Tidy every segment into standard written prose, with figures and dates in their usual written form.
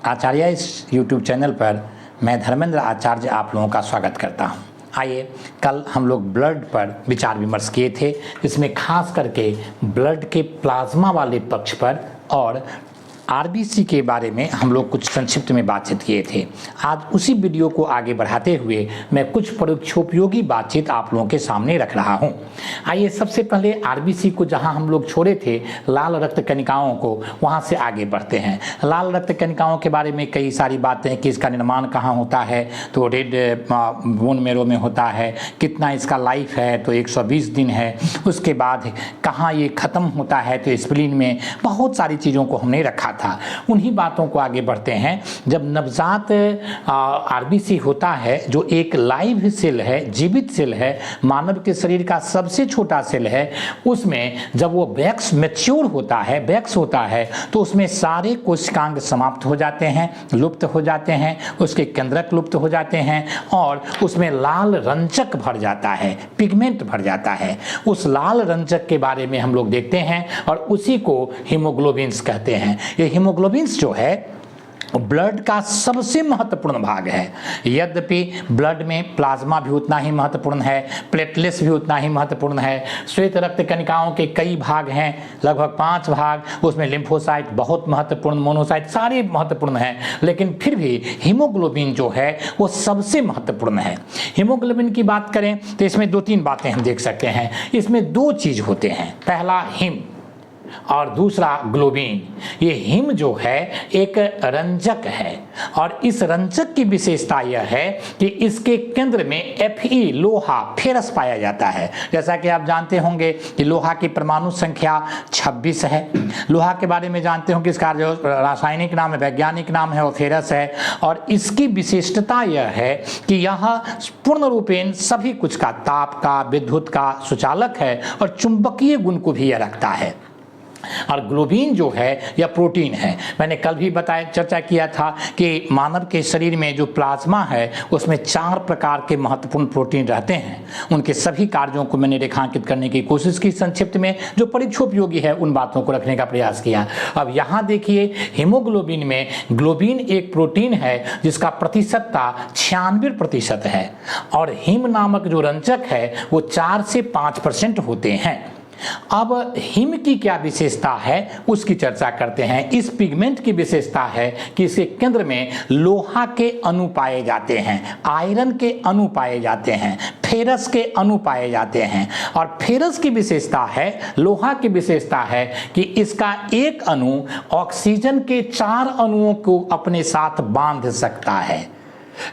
आचार्य इस YouTube channel पर मैं धर्मेंद्र आचार्य आप लोगों का स्वागत करता हूं। आइए, कल हम लोग ब्लड पर विचार विमर्श किए थे, इसमें खास करके ब्लड के प्लाज्मा वाले पक्ष पर और आरबीसी के बारे में हम लोग कुछ संक्षिप्त में बातचीत किए थे। आज उसी वीडियो को आगे बढ़ाते हुए मैं कुछ परोक्षोपयोगी बातचीत आप लोगों के सामने रख रहा हूं। आइए, सबसे पहले आरबीसी को जहां हम लोग छोड़े थे, लाल रक्त कणिकाओं को, वहां से आगे बढ़ते हैं। लाल रक्त कणिकाओं के बारे में कई सारी बातें कि इसका निर्माण कहाँ होता है, तो रेड बोन मेरो में होता है, कितना इसका लाइफ है, तो 120 दिन है। उसके बाद कहाँ ये ख़त्म होता है, तो स्प्लीन में। बहुत सारी चीज़ों को हमने रखा था। उन्हीं बातों को आगे बढ़ते हैं। जब नवजात आरबीसी होता है, जो एक लाइव सेल है, जीवित सेल है, मानव के शरीर का सबसे छोटा सेल है, उसमें जब वो वैक्स मैच्योर होता है, वैक्स होता है, तो उसमें सारे कोशिकांग समाप्त हो जाते हैं, लुप्त हो जाते हैं, उसके केंद्रक लुप्त हो जाते हैं और उसमें लाल रंजक भर जाता है, पिगमेंट भर जाता है। उस लाल रंजक के बारे में हम लोग देखते हैं और उसी को हीमोग्लोबिन्स कहते हैं। ये हीमोग्लोबिन्स जो है ब्लड का सबसे महत्वपूर्ण भाग है। यद्यपि ब्लड में प्लाज्मा भी उतना ही महत्वपूर्ण है, प्लेटलेट्स भी उतना ही महत्वपूर्ण है। श्वेत रक्त कणिकाओं के कई भाग हैं, लगभग 5 भाग। उसमें लिम्फोसाइट बहुत महत्वपूर्ण, मोनोसाइट सारे महत्वपूर्ण हैं, लेकिन फिर भी हीमोग्लोबिन जो है वो सबसे महत्वपूर्ण है। हीमोग्लोबिन की बात करें तो इसमें 2-3 बातें हम देख सकते हैं। इसमें 2 चीज़ होते हैं, पहला हिम और दूसरा ग्लोबिन। ये हिम जो है एक रंजक है और इस रंजक की विशेषता यह है कि इसके केंद्र में Fe लोहा फेरस पाया जाता है। जैसा कि आप जानते होंगे कि लोहा की परमाणु संख्या 26 है। लोहा के बारे में जानते होंगे, इसका जो रासायनिक नाम है, वैज्ञानिक नाम है, वो फेरस है। और इसकी विशिष्टता यह है कि यह पूर्ण रूपेण सभी कुछ का, ताप का, विद्युत का सुचालक है और चुंबकीय गुण को भी यह रखता है। और ग्लोबिन जो है यह प्रोटीन है। मैंने कल भी चर्चा किया था कि मानव के शरीर में जो प्लाज्मा है उसमें 4 प्रकार के महत्वपूर्ण प्रोटीन रहते हैं। उनके सभी कार्यों को मैंने रेखांकित करने की कोशिश की संक्षिप्त में, जो परीक्षोपयोगी है उन बातों को रखने का प्रयास किया। अब यहाँ देखिए, हीमोग्लोबिन में ग्लोबिन एक प्रोटीन है जिसका प्रतिशतता 96% है और हिम नामक जो रंजक है वो 4 से 5% होते हैं। अब हिम की क्या विशेषता है उसकी चर्चा करते हैं। इस पिगमेंट की विशेषता है कि इसके केंद्र में लोहा के अणु पाए जाते हैं, आयरन के अणु पाए जाते हैं, फेरस के अणु पाए जाते हैं। और फेरस की विशेषता है, लोहा की विशेषता है कि इसका एक अणु ऑक्सीजन के 4 अणुओं को अपने साथ बांध सकता है।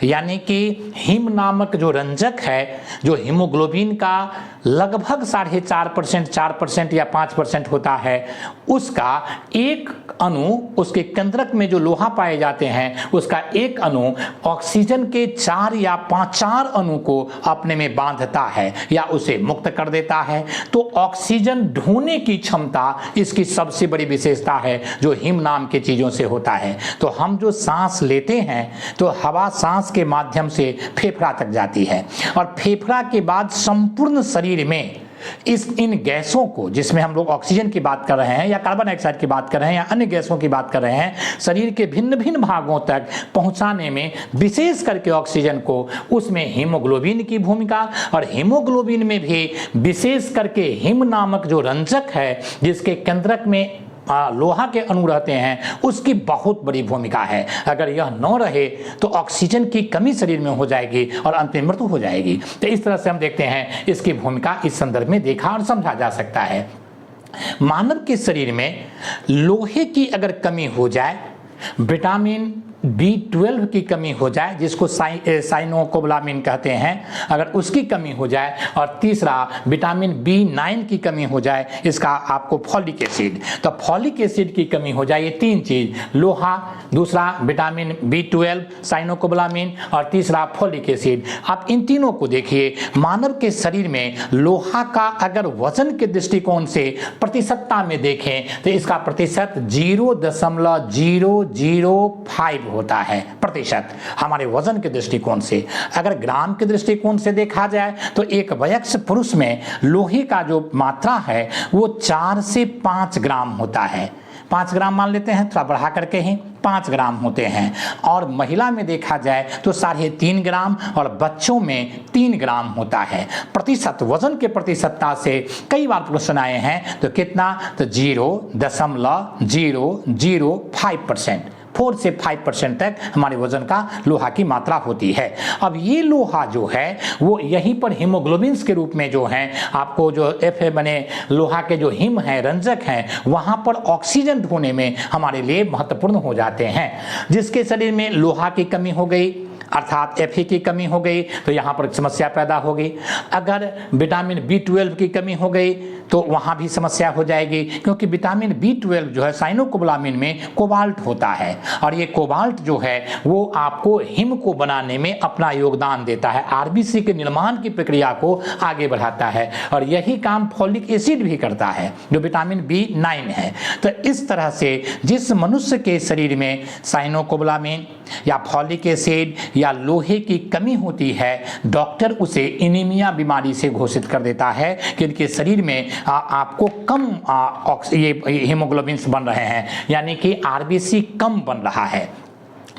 यानी कि हिम नामक जो रंजक है, जो हीमोग्लोबिन का लगभग 4.5%, 4% या 5% होता है, उसका एक अणु, उसके केंद्रक में जो लोहा पाए जाते हैं, उसका एक अणु ऑक्सीजन के 4 या 4 अणु को अपने में बांधता है या उसे मुक्त कर देता है। तो ऑक्सीजन ढोने की क्षमता इसकी सबसे बड़ी विशेषता है, जो हिम नाम की चीज़ों से होता है। तो हम जो सांस लेते हैं तो हवा सांस के माध्यम से फेफड़ा तक जाती है और फेफड़ा के बाद संपूर्ण शरीर में इन गैसों को, जिसमें हम लोग ऑक्सीजन की बात कर रहे हैं या कार्बन डाइऑक्साइड की बात कर रहे हैं या अन्य गैसों की बात कर रहे हैं, शरीर के भिन्न भिन्न भागों तक पहुंचाने में विशेष करके ऑक्सीजन को, उसमें हीमोग्लोबिन की भूमिका। और हीमोग्लोबिन में भी विशेष करके हिम नामक जो रंजक है, जिसके केंद्रक में लोहा के अणु रहते हैं, उसकी बहुत बड़ी भूमिका है। अगर यह न रहे तो ऑक्सीजन की कमी शरीर में हो जाएगी और अंत में मृत्यु हो जाएगी। तो इस तरह से हम देखते हैं इसकी भूमिका इस संदर्भ में देखा और समझा जा सकता है। मानव के शरीर में लोहे की अगर कमी हो जाए, विटामिन B12 की कमी हो जाए, जिसको साइनोकोबालामिन कहते हैं, अगर उसकी कमी हो जाए, और तीसरा विटामिन B9 की कमी हो जाए, इसका आपको फॉलिक एसिड, तो फॉलिक एसिड की कमी हो जाए, ये 3 चीज़, लोहा, दूसरा विटामिन B12, साइनोकोबालामिन और तीसरा फॉलिक एसिड। आप इन तीनों को देखिए। मानव के शरीर में लोहा का अगर वजन के दृष्टिकोण से प्रतिशतता में देखें तो इसका प्रतिशत 0.005 होता है प्रतिशत हमारे वजन के दृष्टिकोण से। अगर ग्राम के दृष्टिकोण से देखा जाए तो एक वयस्क पुरुष में लोहे का जो मात्रा है वो 4 से 5 ग्राम होता है। 5 ग्राम मान लेते हैं, थोड़ा बढ़ा करके ही 5 ग्राम होते हैं। और महिला में देखा जाए तो 3.5 ग्राम और बच्चों में 3 ग्राम होता है। प्रतिशत, वजन के प्रतिशतता से कई बार प्रश्न आए हैं, तो कितना, तो 0.005%, 4 से 5% तक हमारे वजन का लोहा की मात्रा होती है। अब ये लोहा जो है वो यहीं पर हीमोग्लोबिन्स के रूप में जो है आपको जो बने लोहा के जो हिम हैं, रंजक हैं, वहाँ पर ऑक्सीजन ढोने में हमारे लिए महत्वपूर्ण हो जाते हैं। जिसके शरीर में लोहा की कमी हो गई अर्थात Fe की कमी हो गई तो यहाँ पर समस्या पैदा होगी। अगर विटामिन B12 की कमी हो गई तो वहाँ भी समस्या हो जाएगी, क्योंकि विटामिन B12 जो है साइनोकोबालामिन में कोबाल्ट होता है और ये कोबाल्ट जो है वो आपको हिम को बनाने में अपना योगदान देता है, आरबीसी के निर्माण की प्रक्रिया को आगे बढ़ाता है और यही काम फॉलिक एसिड भी करता है जो विटामिन B9 है। तो इस तरह से जिस मनुष्य के शरीर में साइनोकोबालामिन या फॉलिक एसिड या लोहे की कमी होती है, डॉक्टर उसे एनीमिया बीमारी से घोषित कर देता है कि इनके शरीर में आपको कम ये हीमोग्लोबिन्स बन रहे हैं, यानी कि आरबीसी कम बन रहा है।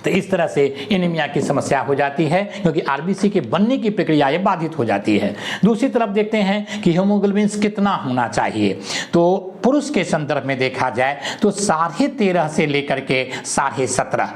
तो इस तरह से एनीमिया की समस्या हो जाती है, क्योंकि आरबीसी के बनने की प्रक्रिया ये बाधित हो जाती है। दूसरी तरफ देखते हैं कि हीमोग्लोबिन्स कितना होना चाहिए। तो पुरुष के संदर्भ में देखा जाए तो 13.5 से लेकर के 17.5,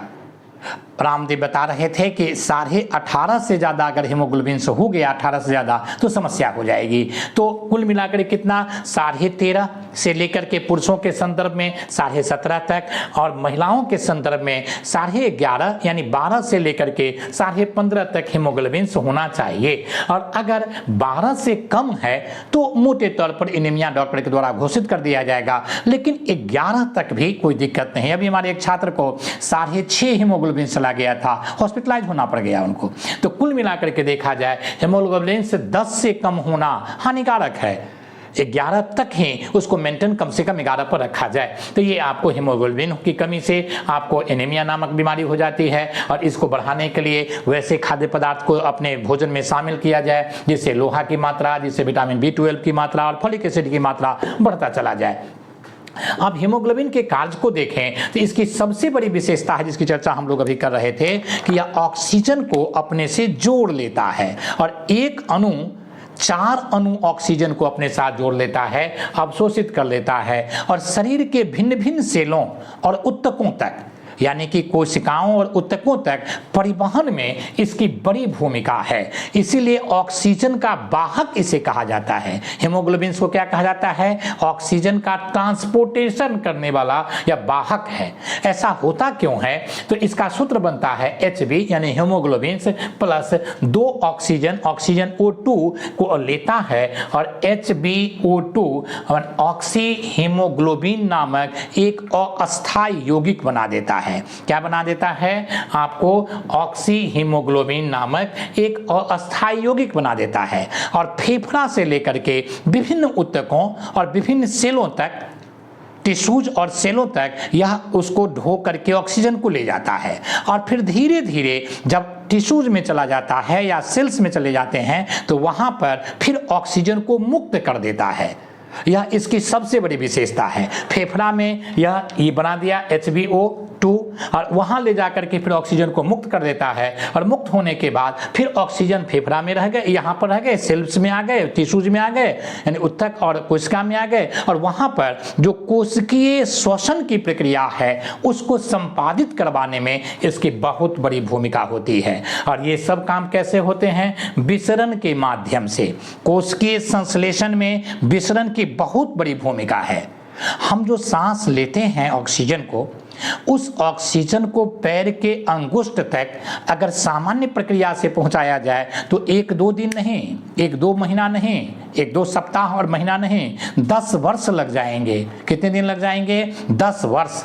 रामदेव बता रहे थे कि 18.5 से ज़्यादा अगर हीमोग्लोबिन्स हो गया 18 से ज़्यादा तो समस्या हो जाएगी। तो कुल मिलाकर कितना, 13.5 से लेकर के पुरुषों के संदर्भ में 17.5 तक और महिलाओं के संदर्भ में 11.5 यानी 12 से लेकर के 15.5 तक हीमोग्लोबिन्स होना चाहिए। और अगर 12 से कम है तो मोटे तौर पर एनीमिया डॉक्टर के द्वारा घोषित कर दिया जाएगा, लेकिन 11 तक भी कोई दिक्कत नहीं। अभी हमारे एक छात्र को 6.5 हीमोग्लोबिन चला गया था, हॉस्पिटलाइज होना पड़ गया उनको। तो कुल मिलाकर के देखा जाए हीमोग्लोबिन से 10 से कम होना हानिकारक है, 11 तक ही उसको मेंटेन कम से कम 11 पर रखा जाए। तो ये आपको हीमोग्लोबिन की कमी से आपको एनीमिया नामक बीमारी हो जाती है और इसको बढ़ाने के लिए वैसे खाद्य पदार्थ को अपने भोजन में शामिल किया जाए जिससे लोहा की मात्रा, जिससे विटामिन B12 की मात्रा और फॉलिक एसिड की मात्रा बढ़ता चला जाए। अब हीमोग्लोबिन के कार्य को देखें तो इसकी सबसे बड़ी विशेषता है जिसकी चर्चा हम लोग अभी कर रहे थे कि यह ऑक्सीजन को अपने से जोड़ लेता है और एक अणु 4 अणु ऑक्सीजन को अपने साथ जोड़ लेता है, अवशोषित कर लेता है और शरीर के भिन्न भिन्न सेलों और ऊतकों तक यानी कि कोशिकाओं और ऊतकों तक परिवहन में इसकी बड़ी भूमिका है। इसीलिए ऑक्सीजन का वाहक इसे कहा जाता है। हीमोग्लोबिन को क्या कहा जाता है, ऑक्सीजन का ट्रांसपोर्टेशन करने वाला या वाहक है। ऐसा होता क्यों है, तो इसका सूत्र बनता है Hb यानी हीमोग्लोबिन प्लस 2 ऑक्सीजन O2 को लेता है और HbO2 और ऑक्सी हीमोग्लोबिन नामक एक अस्थायी यौगिक बना देता है। क्या बना देता है, आपको ऑक्सी हीमोग्लोबिन नामक एक अस्थायी यौगिक बना देता है और फेफड़ा से लेकर के विभिन्न ऊतकों और विभिन्न सेलों तक, टिश्यूज और सेलों तक यह उसको ढो करके ऑक्सीजन को ले जाता है और फिर धीरे धीरे जब टिश्यूज में चला जाता है या सेल्स में चले जाते हैं तो वहां पर फिर ऑक्सीजन को मुक्त कर देता है। यह इसकी सबसे बड़ी विशेषता है। फेफड़ा में यह ये बना दिया HbO2 और वहां ले जाकर के फिर ऑक्सीजन को मुक्त कर देता है और मुक्त होने के बाद फिर ऑक्सीजन फेफड़ा में रह गए, यहाँ पर रह गए, सेल्स में आ गए, टिश्यूज में आ गए यानी ऊतक और कोशिका में आ गए और वहां पर जो कोशिकीय श्वसन की प्रक्रिया है उसको संपादित करवाने में इसकी बहुत बड़ी भूमिका होती है। और ये सब काम कैसे होते हैं, विसरण के माध्यम से। कोशिकीय संश्लेषण में विसरण की बहुत बड़ी भूमिका है। हम जो सांस लेते हैं ऑक्सीजन को, उस ऑक्सीजन को पैर के अंगुष्ठ तक अगर सामान्य प्रक्रिया से पहुंचाया जाए तो 1-2 दिन नहीं, 1-2 महीना नहीं, 1-2 सप्ताह और महीना नहीं, 10 वर्ष लग जाएंगे। कितने दिन लग जाएंगे, 10 वर्ष।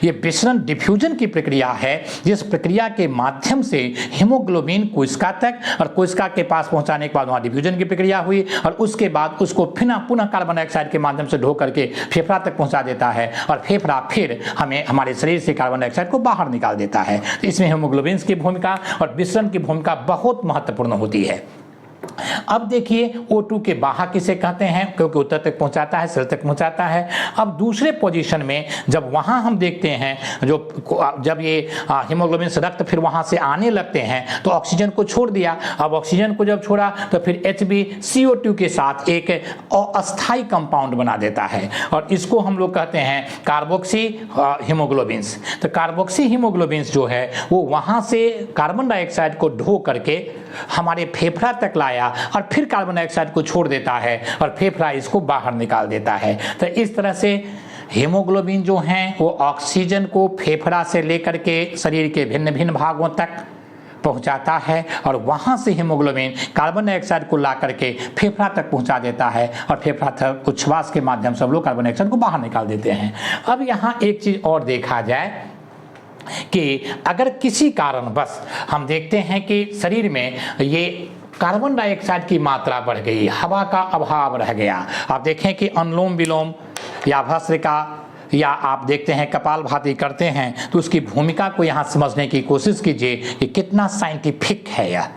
ये विसरण डिफ्यूजन की प्रक्रिया है जिस प्रक्रिया के माध्यम से हीमोग्लोबिन कोशिका तक और कोशिका के पास पहुंचाने के बाद वहां डिफ्यूजन की प्रक्रिया हुई और उसके बाद उसको पुनः कार्बन डाइऑक्साइड के माध्यम से ढो करके फेफड़ा तक पहुंचा देता है और फेफड़ा फिर हमें हमारे शरीर से कार्बन डाइऑक्साइड को बाहर निकाल देता है। तो इसमें हीमोग्लोबिन की भूमिका और विसरण की भूमिका बहुत महत्वपूर्ण होती है। अब देखिए O2 के वाहक किसे कहते हैं, क्योंकि उत्तर तक पहुंचाता है, सिर तक पहुंचाता है। अब दूसरे पोजीशन में जब वहां हम देखते हैं जब ये हीमोग्लोबिन से रक्त फिर वहां से आने लगते हैं तो ऑक्सीजन को छोड़ दिया। अब ऑक्सीजन को जब छोड़ा तो फिर HbCO2 के साथ एक अस्थायी कंपाउंड बना देता है और इसको हम लोग कहते हैं कार्बोक्सी हीमोग्लोबिन्स। तो कार्बोक्सी हीमोग्लोबिन्स जो है वो वहां से कार्बन डाइऑक्साइड को ढो करके हमारे फेफड़ा तक लाया और फिर कार्बन डाइऑक्साइड को छोड़ देता है और फेफड़ा इसको बाहर निकाल देता है। तो इस तरह से हीमोग्लोबिन जो हैं वो ऑक्सीजन को फेफड़ा से लेकर के शरीर के भिन्न भिन्न भागों तक पहुंचाता है और वहां से हीमोग्लोबिन कार्बन डाइऑक्साइड को ला करके फेफड़ा तक पहुंचा देता है और फेफड़ा तक उच्छ्वास के माध्यम से हम लोग कार्बन डाइऑक्साइड को बाहर निकाल देते हैं। अब यहाँ एक चीज़ और देखा जाए कि अगर किसी कारणवश हम देखते हैं कि शरीर में ये कार्बन डाइऑक्साइड की मात्रा बढ़ गई, हवा का अभाव रह गया, आप देखें कि अनुलोम विलोम या भस्त्रिका या आप देखते हैं कपालभाति करते हैं तो उसकी भूमिका को यहाँ समझने की कोशिश कीजिए कि कितना साइंटिफिक है यह।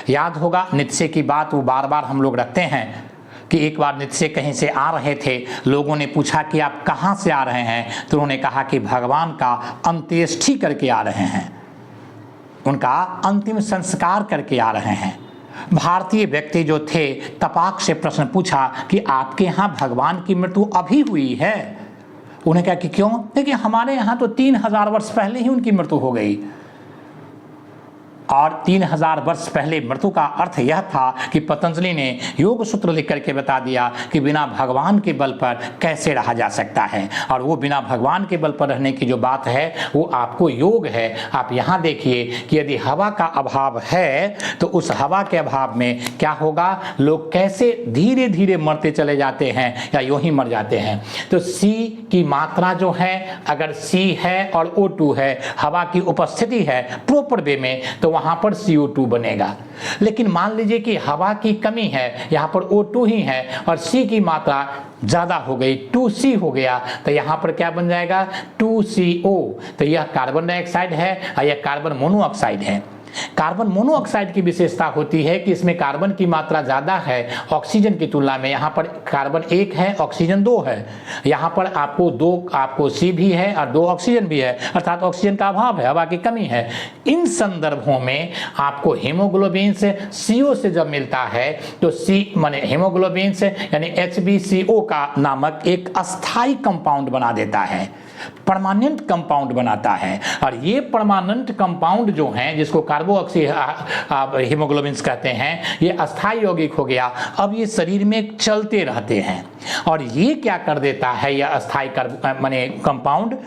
याद होगा नित्य की बात वो बार बार हम लोग रखते हैं कि एक बार नित्य कहीं से आ रहे थे, लोगों ने पूछा कि आप कहाँ से आ रहे हैं, तो उन्होंने कहा कि भगवान का अंत्येष्टि करके आ रहे हैं, उनका अंतिम संस्कार करके आ रहे हैं। भारतीय व्यक्ति जो थे तपाक से प्रश्न पूछा कि आपके यहाँ भगवान की मृत्यु अभी हुई है? उन्हें कहा कि क्यों? देखिए हमारे यहाँ तो 3000 वर्ष पहले ही उनकी मृत्यु हो गई और 3000 वर्ष पहले मृत्यु का अर्थ यह था कि पतंजलि ने योग सूत्र लिख करके बता दिया कि बिना भगवान के बल पर कैसे रहा जा सकता है। और वो बिना भगवान के बल पर रहने की जो बात है वो आपको योग है। आप यहाँ देखिए कि यदि हवा का अभाव है तो उस हवा के अभाव में क्या होगा, लोग कैसे धीरे धीरे मरते चले जाते हैं या यूं ही मर जाते हैं। तो C की मात्रा जो है, अगर C है और O2 है, हवा की उपस्थिति है प्रॉपर वे में, तो वहां पर CO2 बनेगा। लेकिन मान लीजिए कि हवा की कमी है, यहाँ पर O2 ही है और C की मात्रा ज़्यादा हो गई, 2C हो गया, तो यहाँ पर क्या बन जाएगा 2CO। तो यह कार्बन डाइऑक्साइड है और यह कार्बन मोनोऑक्साइड है। कार्बन मोनोऑक्साइड की विशेषता होती है कि इसमें कार्बन की मात्रा ज़्यादा है ऑक्सीजन की तुलना में। यहाँ पर कार्बन 1 है, ऑक्सीजन 2 है। यहाँ पर आपको C भी है और 2 ऑक्सीजन भी है, अर्थात ऑक्सीजन का अभाव है, हवा की कमी है। इन संदर्भों में आपको हीमोग्लोबिन से CO से जब मिलता है तो C माने हीमोग्लोबिन से यानी HbCO का नामक एक अस्थायी कंपाउंड बना देता है, परमानेंट कंपाउंड बनाता है। और ये परमानेंट कंपाउंड जो हैं जिसको कार्बोऑक्सी हीमोग्लोबिन्स कहते हैं, ये अस्थायी यौगिक हो गया। अब ये शरीर में चलते रहते हैं और ये क्या कर देता है, यह अस्थायी माने कंपाउंड,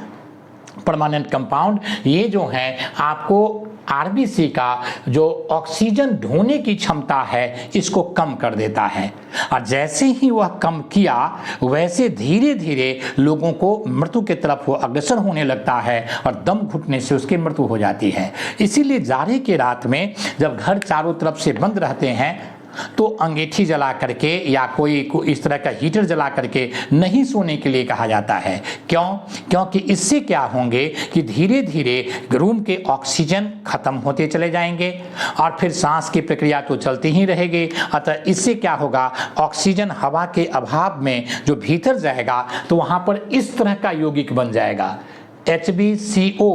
परमानेंट कंपाउंड, ये जो है आपको RBC का जो ऑक्सीजन ढोने की क्षमता है इसको कम कर देता है। और जैसे ही वह कम किया वैसे धीरे धीरे लोगों को मृत्यु की तरफ वो अग्रसर होने लगता है और दम घुटने से उसकी मृत्यु हो जाती है। इसीलिए जाड़े के रात में जब घर चारों तरफ से बंद रहते हैं तो अंगीठी जला करके या कोई इस तरह का हीटर जला करके नहीं सोने के लिए कहा जाता है। क्यों? क्योंकि इससे क्या होंगे कि धीरे धीरे रूम के ऑक्सीजन खत्म होते चले जाएंगे और फिर सांस की प्रक्रिया तो चलती ही रहेगी। अतः इससे क्या होगा, ऑक्सीजन हवा के अभाव में जो भीतर जाएगा तो वहाँ पर इस तरह का यौगिक बन जाएगा HbCO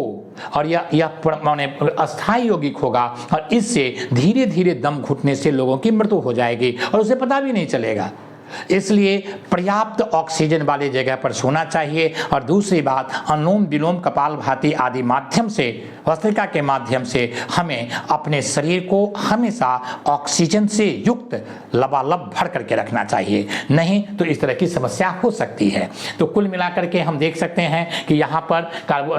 और यह माने अस्थायी यौगिक होगा और इससे धीरे धीरे दम घुटने से लोगों की मृत्यु हो जाएगी और उसे पता भी नहीं चलेगा। इसलिए पर्याप्त ऑक्सीजन वाली जगह पर सोना चाहिए। और दूसरी बात, अनुलोम विलोम कपालभाति आदि माध्यम से, भस्त्रिका के माध्यम से हमें अपने शरीर को हमेशा ऑक्सीजन से युक्त लबालब भर करके रखना चाहिए, नहीं तो इस तरह की समस्या हो सकती है। तो कुल मिलाकर के हम देख सकते हैं कि यहाँ पर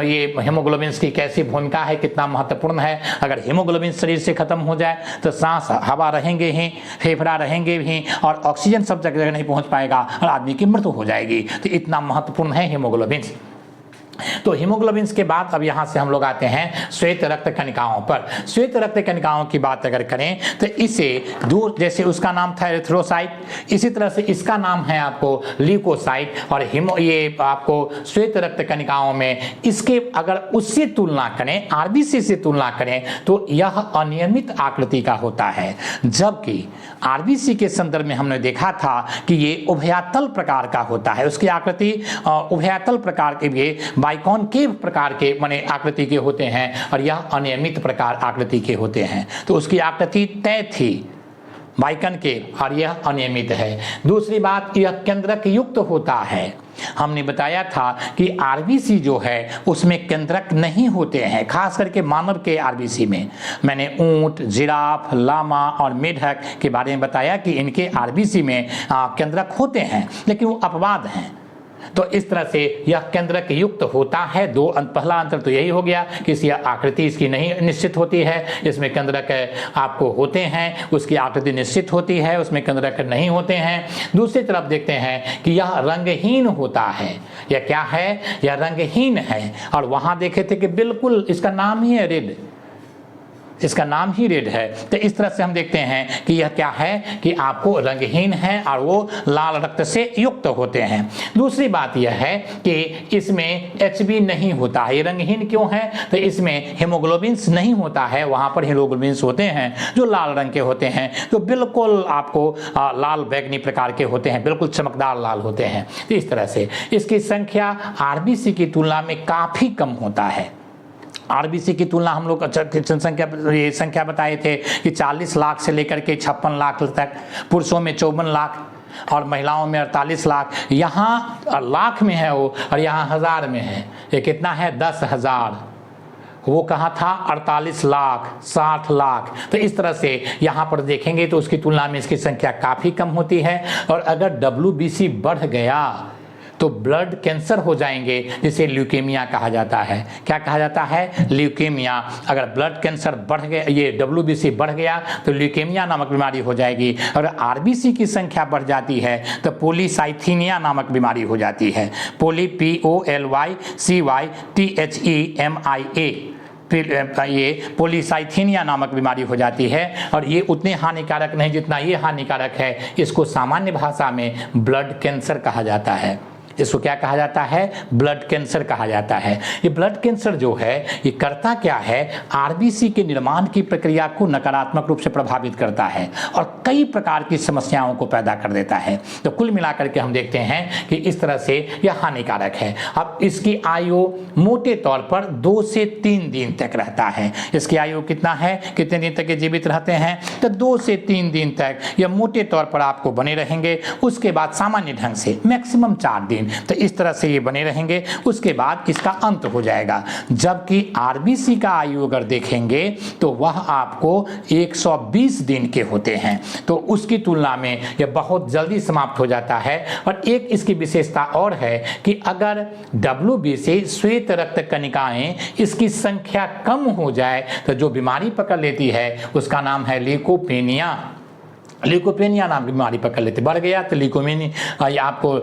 ये हीमोग्लोबिन की कैसी भूमिका है, कितना महत्वपूर्ण है। अगर हीमोग्लोबिन शरीर से खत्म हो जाए तो सांस हवा रहेंगे ही, फेफड़ा रहेंगे भी और ऑक्सीजन सब जगह नहीं पहुंच पाएगा और आदमी की मृत्यु हो जाएगी। तो इतना महत्वपूर्ण है हीमोग्लोबिन। तो हीमोग्लोबिन्स के बाद अब यहाँ से हम लोग आते हैं श्वेत रक्त कणिकाओं पर। श्वेत रक्त कणिकाओं की बात अगर करें तो इसे दूर, जैसे उसका नाम था एरिथ्रोसाइट, इसी तरह से इसका नाम है आपको ल्यूकोसाइट। और ये आपको श्वेत रक्त कणिकाओं में इसके अगर उससे तुलना करें, आरबीसी से तुलना करें, तो यह अनियमित आकृति का होता है, जबकि आरबीसी के संदर्भ में हमने देखा था कि ये उभयतल प्रकार का होता है। उसकी आकृति उभयतल प्रकार के भी बाइकॉनकेव प्रकार के माने आकृति के होते हैं और यह अनियमित प्रकार आकृति के होते हैं। तो उसकी आकृति तय थी बाइकन के और यह अनियमित है। दूसरी बात, यह केंद्रक युक्त होता है। हमने बताया था कि आरबीसी जो है उसमें केंद्रक नहीं होते हैं, खास करके मानव के आरबीसी में। मैंने ऊंट, जिराफ, लामा और मेढक के बारे में बताया कि इनके आरबीसी में केंद्रक होते हैं, लेकिन वो अपवाद हैं। तो इस तरह से यह केंद्रक युक्त होता है। पहला अंतर तो यही हो गया कि इसकी आकृति इसकी नहीं निश्चित होती है, इसमें केंद्रक आपको होते हैं, उसकी आकृति निश्चित होती है, उसमें केंद्रक नहीं होते हैं। दूसरी तरफ देखते हैं कि यह रंगहीन होता है। यह क्या है? यह रंगहीन है। और वहां देखे थे कि बिल्कुल इसका नाम ही है रेड, इसका नाम ही रेड है। तो इस तरह से हम देखते हैं कि यह क्या है कि आपको रंगहीन है और वो लाल रक्त से युक्त होते हैं। दूसरी बात यह है कि इसमें HB नहीं होता है। ये रंगहीन क्यों है? तो इसमें हीमोग्लोबिन्स नहीं होता है, वहाँ पर हीमोग्लोबिन्स होते हैं जो लाल रंग के होते हैं, जो बिल्कुल आपको लाल बैगनी प्रकार के होते हैं, बिल्कुल चमकदार लाल होते हैं। तो इस तरह से इसकी संख्या आरबीसी की तुलना में काफ़ी कम होता है। आरबीसी की तुलना हम लोग संख्या बताए थे कि 40 लाख से लेकर के 56 लाख तक, पुरुषों में 54 लाख और महिलाओं में 48 लाख। यहाँ लाख में है वो और यहाँ हज़ार में है। ये कितना है? 10,000। वो कहाँ था? 48 लाख, 60 लाख। तो इस तरह से यहाँ पर देखेंगे तो उसकी तुलना में इसकी संख्या काफ़ी कम होती है। और अगर WBC बढ़ गया तो ब्लड कैंसर हो जाएंगे, जिसे ल्यूकेमिया कहा जाता है। क्या कहा जाता है? ल्यूकेमिया। अगर ब्लड कैंसर बढ़ गया, ये WBC बढ़ गया तो ल्यूकेमिया नामक बीमारी हो जाएगी। और आरबीसी की संख्या बढ़ जाती है तो पोलीसाइथीनिया नामक बीमारी हो जाती है। POLYCYTHEMIA, ये पोलीसाइथीनिया नामक बीमारी हो जाती है। और ये उतने हानिकारक नहीं जितना ये हानिकारक है। इसको सामान्य भाषा में ब्लड कैंसर कहा जाता है। इसको क्या कहा जाता है? ब्लड कैंसर कहा जाता है। ये ब्लड कैंसर जो है ये करता क्या है? आरबीसी के निर्माण की प्रक्रिया को नकारात्मक रूप से प्रभावित करता है और कई प्रकार की समस्याओं को पैदा कर देता है। तो कुल मिलाकर के हम देखते हैं कि इस तरह से यह हानिकारक है। अब इसकी आयु मोटे तौर पर 2 से 3 दिन तक रहता है। इसकी आयु कितना है? कितने दिन तक ये जीवित रहते हैं? तो 2 से 3 दिन तक यह मोटे तौर पर आपको बने रहेंगे। उसके बाद सामान्य ढंग से मैक्सिमम 4 दिन, तो इस तरह से ये बने रहेंगे। उसके बाद इसका अंत हो जाएगा। जबकि आरबीसी का आयु अगर देखेंगे तो वह आपको 120 दिन के होते हैं। तो उसकी तुलना में यह बहुत जल्दी समाप्त हो जाता है। और एक इसकी विशेषता और है कि अगर WBC श्वेत रक्त कणिकाएं इसकी संख्या कम हो जाए तो जो बीमारी पकड़ लेती है उसका नाम है ल्यूकोपेनिया। ल्यूकोपेनिया नाम की बीमारी पकड़ लेते, बढ़ गया तो ल्यूकोमिया आपको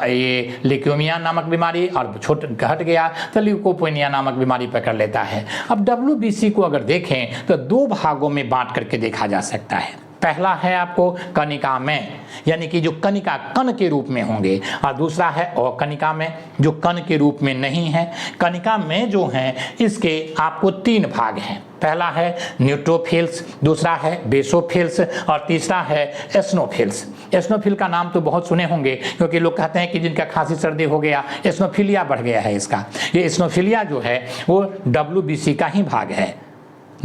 ये ल्यूकेमिया नामक बीमारी, और घट गया तो ल्यूकोपेनिया नामक बीमारी पकड़ लेता है। अब WBC को अगर देखें तो 2 भागों में बांट करके देखा जा सकता है। पहला है आपको कणिका में, यानी कि जो कणिका कण के रूप में होंगे, और दूसरा है अकणिका में जो कण के रूप में नहीं है। कणिका में जो हैं इसके आपको 3 भाग हैं। पहला है न्यूट्रोफिल्स, दूसरा है बेसोफिल्स और तीसरा है एस्नोफिल्स। एस्नोफिल का नाम तो बहुत सुने होंगे क्योंकि लोग कहते हैं कि जिनका खांसी सर्दी हो गया एस्नोफिलिया बढ़ गया है इसका। ये एस्नोफिलिया जो है वो WBC का ही भाग है,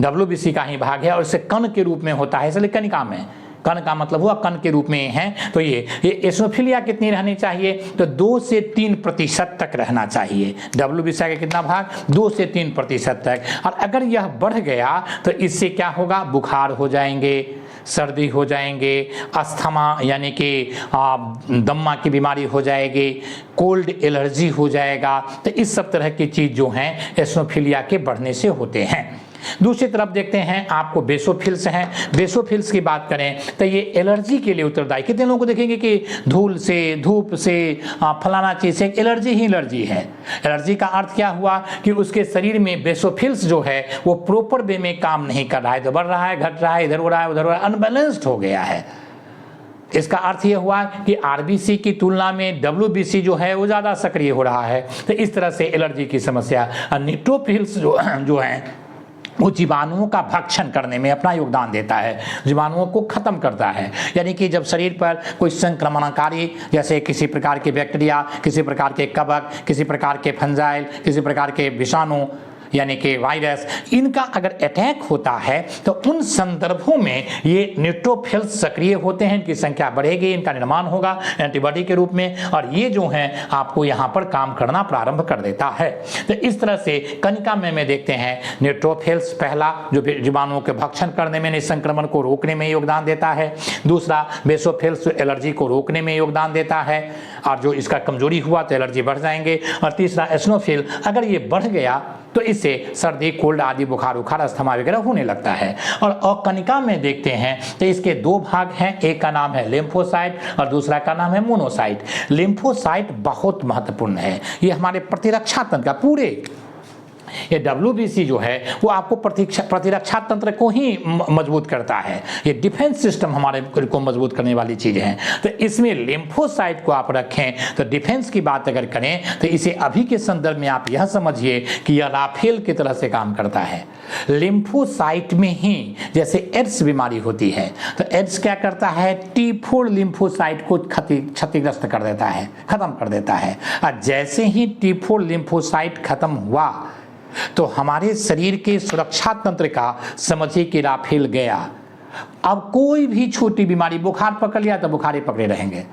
WBC का ही भाग है और इसे कण के रूप में होता है, इसलिए कणिका में। कण का मतलब हुआ कण के रूप में है। तो ये एस्नोफिलिया कितनी रहनी चाहिए? तो 2 से 3% तक रहना चाहिए। WBC का कितना भाग? 2 से 3% तक। और अगर यह बढ़ गया तो इससे क्या होगा? बुखार हो जाएंगे, सर्दी हो जाएंगे, अस्थमा यानी कि दम्मा की बीमारी हो जाएगी, कोल्ड एलर्जी हो जाएगा। तो इस सब तरह की चीज़ जो हैं एस्नोफिलिया के बढ़ने से होते हैं। दूसरी तरफ देखते हैं आपको बेसोफिल्स हैं। बेसोफिल्स की बात करें तो ये एलर्जी के लिए उत्तरदायी। कितने लोगों को देखेंगे कि धूल से, धूप से, फलाना चीज़ से एलर्जी ही एलर्जी है। एलर्जी का अर्थ क्या हुआ कि उसके शरीर में बेसोफिल्स जो है वो प्रॉपर वे में काम नहीं कर रहा है, तो बढ़ रहा है, घट रहा है, इधर हो रहा है, उधर हो रहा है, अनबैलेंस्ड हो गया है। इसका अर्थ ये हुआ कि आरबीसी की तुलना में डब्ल्यूबीसी जो है वो ज़्यादा सक्रिय हो रहा है। तो इस तरह से एलर्जी की समस्या। न्यूट्रोफिल्स जो हैं वो जीवाणुओं का भक्षण करने में अपना योगदान देता है, जीवाणुओं को खत्म करता है। यानी कि जब शरीर पर कोई संक्रमणकारी, जैसे किसी प्रकार के बैक्टीरिया, किसी प्रकार के कवक, किसी प्रकार के फंजाइल, किसी प्रकार के विषाणु यानी कि वायरस, इनका अगर अटैक होता है तो उन संदर्भों में ये न्यूट्रोफिल्स सक्रिय होते हैं, इनकी संख्या बढ़ेगी, इनका निर्माण होगा एंटीबॉडी के रूप में, और ये जो है आपको यहाँ पर काम करना प्रारंभ कर देता है। तो इस तरह से कनिका में देखते हैं न्यूट्रोफिल्स पहला जो जीवाणुओं के भक्षण करने में, संक्रमण को रोकने में योगदान देता है। दूसरा बेसोफिल्स एलर्जी को रोकने में योगदान देता है, और जो इसका कमजोरी हुआ तो एलर्जी बढ़ जाएंगे। और तीसरा एस्नोफिल, अगर ये बढ़ गया तो इससे सर्दी, कोल्ड आदि, बुखार उखार, अस्थमा वगैरह होने लगता है। और कनिका में देखते हैं तो इसके दो भाग हैं, एक का नाम है लिम्फोसाइट और दूसरा का नाम है मोनोसाइट। लिम्फोसाइट बहुत महत्वपूर्ण है, ये हमारे प्रतिरक्षा तंत्र का पूरे, ये डब्ल्यूबीसी जो है वो आपको प्रतिरक्षा तंत्र को ही मजबूत करता है, ये डिफेंस सिस्टम हमारे को मजबूत करने वाली चीज़ है। तो इसमें लिम्फोसाइट को आप रखें तो डिफेंस की बात अगर करें तो इसे अभी के संदर्भ में आप यह समझिए कि यह राफेल की तरह से काम करता है। लिम्फोसाइट में ही जैसे एड्स बीमारी होती है तो एड्स क्या करता है, T4 लिम्फोसाइट को क्षतिग्रस्त कर देता है, खत्म कर देता है। और जैसे ही T4 लिम्फोसाइट खत्म हुआ तो हमारे शरीर के सुरक्षा तंत्र का समझिए कि राफेल गया। अब कोई भी छोटी बीमारी, बुखार पकड़ लिया तो बुखार ही पकड़े रहेंगे,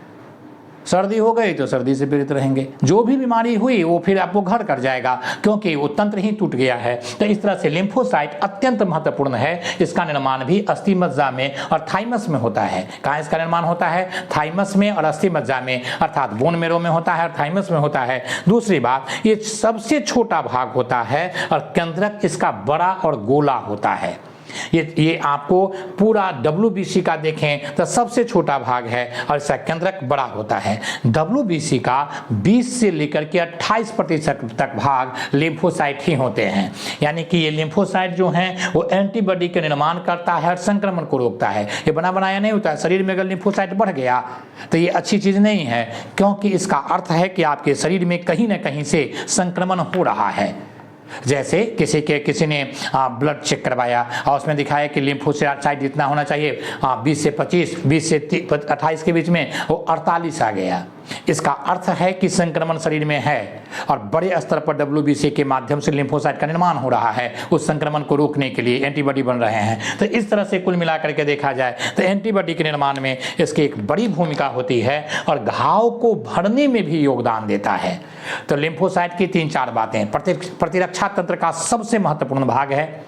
सर्दी हो गई तो सर्दी से पीड़ित रहेंगे, जो भी बीमारी हुई वो फिर आपको घर कर जाएगा क्योंकि वो तंत्र ही टूट गया है। तो इस तरह से लिम्फोसाइट अत्यंत महत्वपूर्ण है। इसका निर्माण भी अस्थि मज्जा में और थाइमस में होता है। कहाँ इसका निर्माण होता है? थाइमस में और अस्थि मज्जा में, अर्थात बोन मेरो में होता है और थाइमस में होता है। दूसरी बात, ये सबसे छोटा भाग होता है और केंद्रक इसका बड़ा और गोला होता है। ये आपको पूरा डब्ल्यूबीसी का देखें तो सबसे छोटा भाग है और इसका केंद्रक बड़ा होता है। डब्ल्यूबीसी का 20 से लेकर के 28% तक भाग लिम्फोसाइट ही होते हैं। यानी कि ये लिम्फोसाइट जो हैं वो एंटीबॉडी का निर्माण करता है और संक्रमण को रोकता है। ये बना बनाया नहीं होता है। शरीर में अगर लिम्फोसाइट बढ़ गया तो ये अच्छी चीज़ नहीं है, क्योंकि इसका अर्थ है कि आपके शरीर में कहीं ना कहीं से संक्रमण हो रहा है। जैसे किसी ने ब्लड चेक करवाया और उसमें दिखाया कि लिम्फोसाइट जितना होना चाहिए 20 से 25, 20 से 28 के बीच में, वो 48 आ गया। इसका अर्थ है कि संक्रमण शरीर में है और बड़े स्तर पर डब्ल्यूबीसी के माध्यम से लिम्फोसाइट का निर्माण हो रहा है। उस संक्रमण को रोकने के लिए एंटीबॉडी बन रहे हैं। तो इस तरह से कुल मिलाकर के देखा जाए तो एंटीबॉडी के निर्माण में इसकी एक बड़ी भूमिका होती है और घाव को भरने में भी योगदान देता है। तो लिम्फोसाइट की 3-4 बातें, प्रतिरक्षा तंत्र का सबसे महत्वपूर्ण भाग है।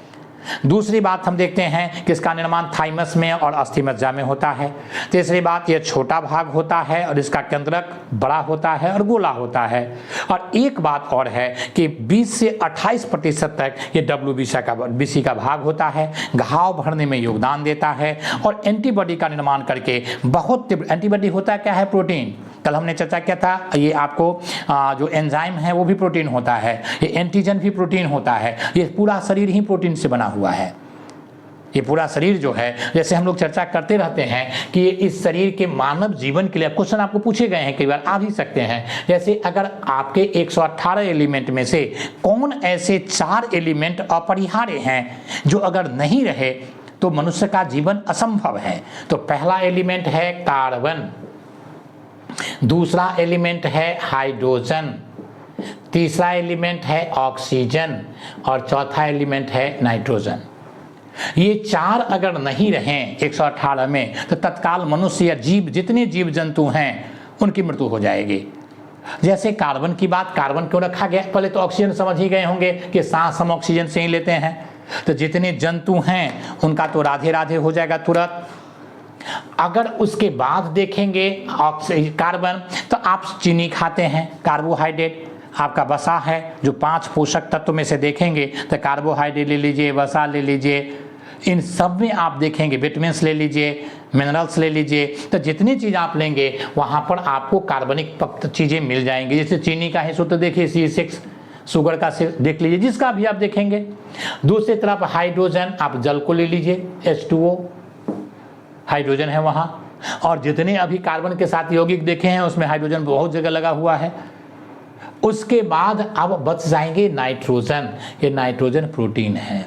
दूसरी बात हम देखते हैं कि इसका निर्माण थाइमस में और अस्थि मज्जा में होता है। तीसरी बात, ये छोटा भाग होता है और इसका केंद्रक बड़ा होता है और गोला होता है। और एक बात और है कि 20 से 28% तक ये डब्ल्यूबीसी का भाग होता है, घाव भरने में योगदान देता है और एंटीबॉडी का निर्माण करके बहुत तीव्र, एंटीबॉडी होता क्या है? प्रोटीन। कल हमने चर्चा किया था, ये आपको जो एंजाइम है वो भी प्रोटीन होता है, ये एंटीजन भी प्रोटीन होता है। ये पूरा शरीर ही प्रोटीन से बना हुआ है। ये पूरा शरीर जो है, जैसे हम लोग चर्चा करते रहते हैं कि ये इस शरीर के मानव जीवन के लिए क्वेश्चन आपको पूछे गए हैं, कई बार आ भी सकते हैं। जैसे अगर आपके 118 एलिमेंट में से कौन ऐसे 4 एलिमेंट अपरिहार्य हैं जो अगर नहीं रहे तो मनुष्य का जीवन असंभव है? तो पहला एलिमेंट है कार्बन, दूसरा एलिमेंट है हाइड्रोजन, तीसरा एलिमेंट है ऑक्सीजन और चौथा एलिमेंट है नाइट्रोजन। ये 4 अगर नहीं रहें 118 में तो तत्काल मनुष्य या जीव, जितने जीव जंतु हैं उनकी मृत्यु हो जाएगी। जैसे कार्बन की बात, कार्बन क्यों रखा गया? पहले तो ऑक्सीजन समझ ही गए होंगे कि सांस हम ऑक्सीजन से ही लेते हैं। तो जितने जंतु हैं उनका तो राधे राधे हो जाएगा तुरंत। अगर उसके बाद देखेंगे कार्बन, तो आप चीनी खाते हैं, कार्बोहाइड्रेट, आपका वसा है, जो 5 पोषक तत्व में से देखेंगे तो कार्बोहाइड्रेट ले लीजिए, वसा ले लीजिए, इन सब में आप देखेंगे विटामिन्स ले लीजिए, मिनरल्स ले लीजिए, तो जितनी चीज़ आप लेंगे वहाँ पर आपको कार्बनिक चीज़ें मिल जाएंगी। जैसे चीनी का है सूत्र देखिए C6, शुगर का देख लीजिए, जिसका भी आप देखेंगे। दूसरी तरफ हाइड्रोजन, आप जल को ले लीजिए, H2O हाइड्रोजन है वहाँ, और जितने अभी कार्बन के साथ यौगिक देखे हैं उसमें हाइड्रोजन बहुत जगह लगा हुआ है। उसके बाद अब बच जाएंगे नाइट्रोजन। ये नाइट्रोजन प्रोटीन है।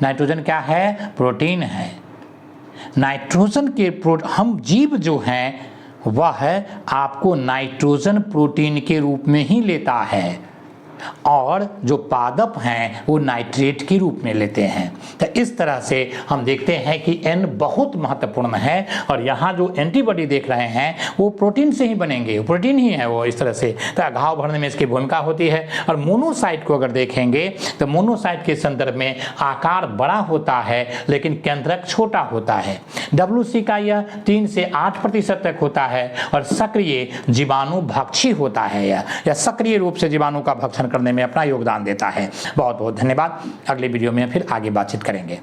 नाइट्रोजन क्या है? प्रोटीन है। नाइट्रोजन के हम जीव जो हैं वह आपको नाइट्रोजन प्रोटीन के रूप में ही लेता है, और जो पादप हैं वो नाइट्रेट के रूप में लेते हैं। तो इस तरह से हम देखते हैं कि N बहुत महत्वपूर्ण है, और यहाँ जो एंटीबॉडी देख रहे हैं वो प्रोटीन से ही बनेंगे, प्रोटीन ही है वो। इस तरह से तो घाव भरने में इसकी भूमिका होती है। और मोनोसाइट को अगर देखेंगे तो मोनोसाइट के संदर्भ में आकार बड़ा होता है लेकिन केंद्रक छोटा होता है। WC का यह 3 से 8% तक होता है, और सक्रिय जीवाणु भक्षी होता है। यह सक्रिय रूप से जीवाणु का भक्षण करने में अपना योगदान देता है। बहुत बहुत धन्यवाद। अगले वीडियो में फिर आगे बातचीत करेंगे।